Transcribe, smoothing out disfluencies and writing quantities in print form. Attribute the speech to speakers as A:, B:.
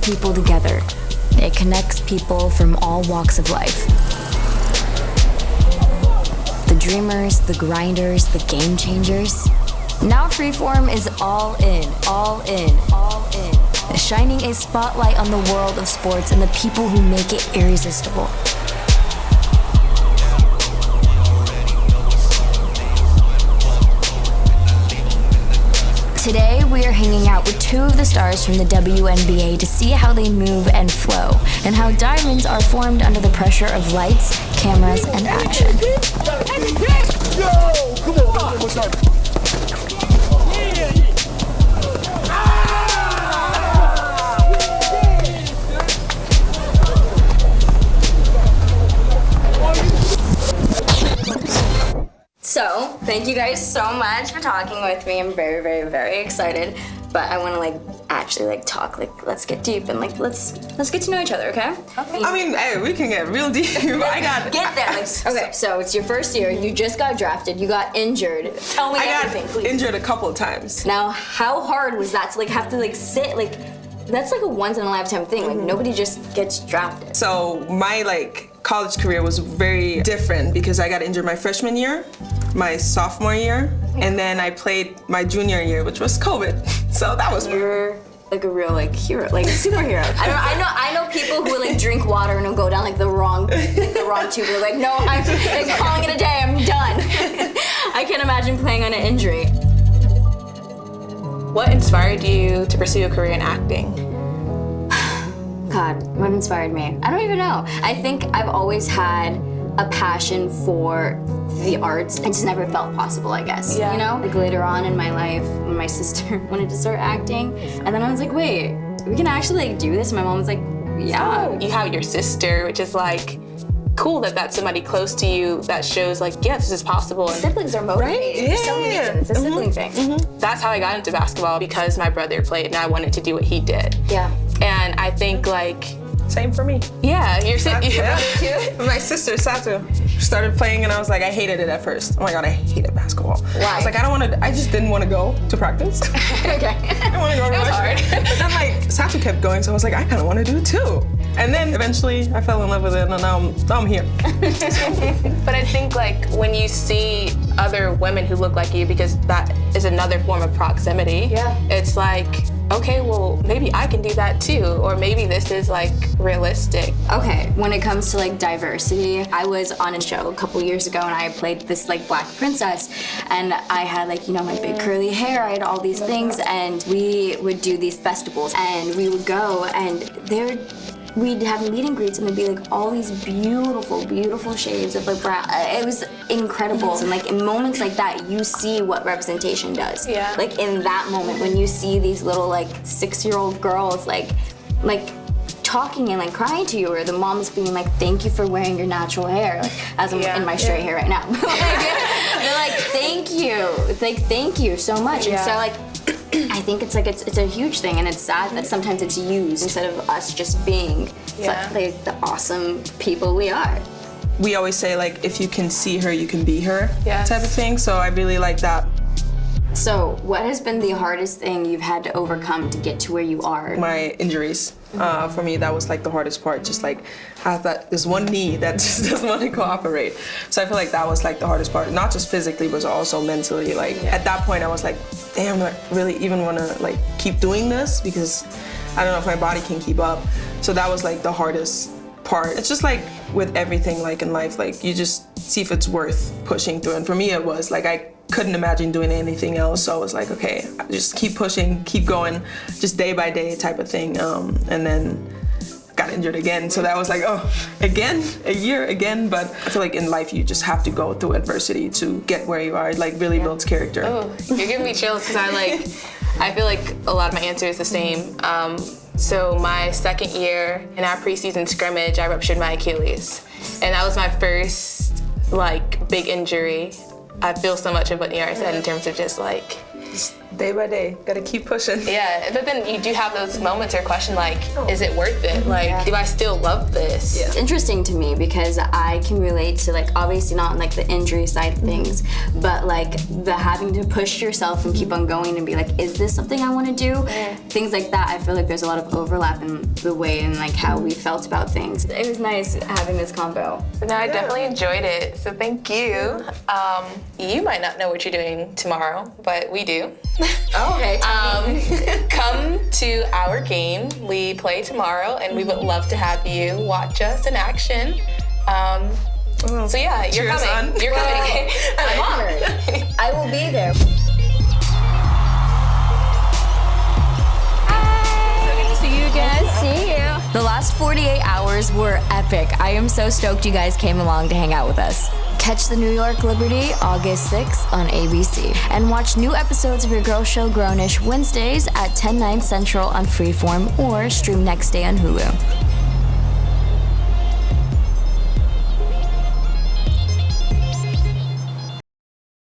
A: people together. It connects people from all walks of life. The dreamers, the grinders, the game changers. Now Freeform is all in, all in, all in. Shining a spotlight on the world of sports and the people who make it irresistible. Today, we are hanging out with two of the stars from the WNBA to see how they move and flow, and how diamonds are formed under the pressure of lights, cameras, and action.
B: Yo, come on, what's up?
A: So, thank you guys so much for talking with me. I'm very, very, very excited. But I want to actually talk. Let's get deep and let's get to know each other, okay?
C: Okay. I mean, hey, we can get real deep. I got
A: get there. Okay, so it's your first year. You just got drafted. You got injured. Tell me everything, please.
C: I got injured a couple of times.
A: Now, how hard was that to have to sit that's a once in a lifetime thing. Nobody just gets drafted.
C: So my college career was very different because I got injured my freshman year, my sophomore year, and then I played my junior year, which was COVID. So that was
A: You're a real hero, a superhero. I know people who drink water and will go down the wrong tube. They're no, I'm calling it a day. I'm done. I can't imagine playing on an injury.
D: What inspired you to pursue a career in acting?
A: God, what inspired me? I don't even know. I think I've always had a passion for the arts. I just never felt possible, I guess.
D: Yeah.
A: You know? Later on in my life, when my sister wanted to start acting, and then I was like, wait, we can actually do this? And my mom was like, yeah.
D: Oh, you have your sister, which is cool that that's somebody close to you that shows yeah, this is possible. And
A: siblings are motivated.
D: Right?
A: For some reason. It's a sibling thing.
D: That's how I got into basketball, because my brother played and I wanted to do what he did.
A: Yeah.
D: And I think
C: same for me.
D: Yeah, you're
C: My sister Satu started playing and I was I hated it at first. Oh my God, I hated basketball.
A: Why?
C: I was I just didn't want to go to practice.
A: Okay.
C: I didn't want to go to
D: hard.
C: But then Satu kept going, so I was I kind of want to do it too. And then eventually I fell in love with it, and now I'm here.
D: But I think when you see other women who look like you, because that is another form of proximity.
A: Yeah.
D: It's okay, well, maybe I can do that too, or maybe this is realistic.
A: Okay, when it comes to diversity, I was on a show a couple years ago and I played this black princess, and I had my big curly hair, I had all these things, and we would do these festivals and we would go and we'd have meet and greets and there'd be all these beautiful, beautiful shades of brown. It was incredible. And in moments like that, you see what representation does.
D: Yeah.
A: In that moment, when you see these little 6-year-old girls talking and crying to you, or the moms being thank you for wearing your natural hair, as I'm in my straight hair right now. They're thank you. It's thank you so much.
D: Yeah.
A: And so I think it's a huge thing, and it's sad that sometimes it's used instead of us just being the awesome people we are.
C: We always say if you can see her, you can be her,
D: yes,
C: type of thing. So I really like that.
A: So what has been the hardest thing you've had to overcome to get to where you are?
C: My injuries. For me, that was the hardest part. Just I have this one knee that just doesn't want to cooperate. So I feel that was the hardest part. Not just physically, but also mentally. At that point, I was damn, do I really even want to keep doing this? Because I don't know if my body can keep up. So that was the hardest part. It's just with everything in life, you just see if it's worth pushing through. And for me, it was I couldn't imagine doing anything else. So I was okay, just keep pushing, keep going, just day by day type of thing. And then got injured again. So that was again, a year again. But I feel in life, you just have to go through adversity to get where you are. It really builds character.
D: Oh, you're giving me chills because I feel a lot of my answer is the same. So my second year in our preseason scrimmage, I ruptured my Achilles. And that was my first big injury. I feel so much of what Niara said in terms of just
C: Day by day, gotta keep pushing.
D: Yeah, but then you do have those moments or question like, is it worth it? Like, do I still love this?
A: It's interesting to me because I can relate to like, obviously not like the injury side of things, but like the having to push yourself and keep on going and be like, is this something I want to do? Things like that, I feel like there's a lot of overlap in the way and like how we felt about things. It was nice having this combo.
D: No, I definitely enjoyed it, so thank you. You might not know what you're doing tomorrow, but we do.
A: Oh, okay.
D: Come to our game. We play tomorrow, and we would love to have you watch us in action. So yeah, you're
C: Cheers,
D: coming.
C: son.
D: You're coming.
A: I'm honored. I will be there.
D: So good to see you again.
A: See you. The last 48 hours were epic. I am so stoked you guys came along to hang out with us. Catch the New York Liberty August 6th on ABC. And watch new episodes of your girl show Grownish Wednesdays at 10/9 Central on Freeform or stream next day on Hulu.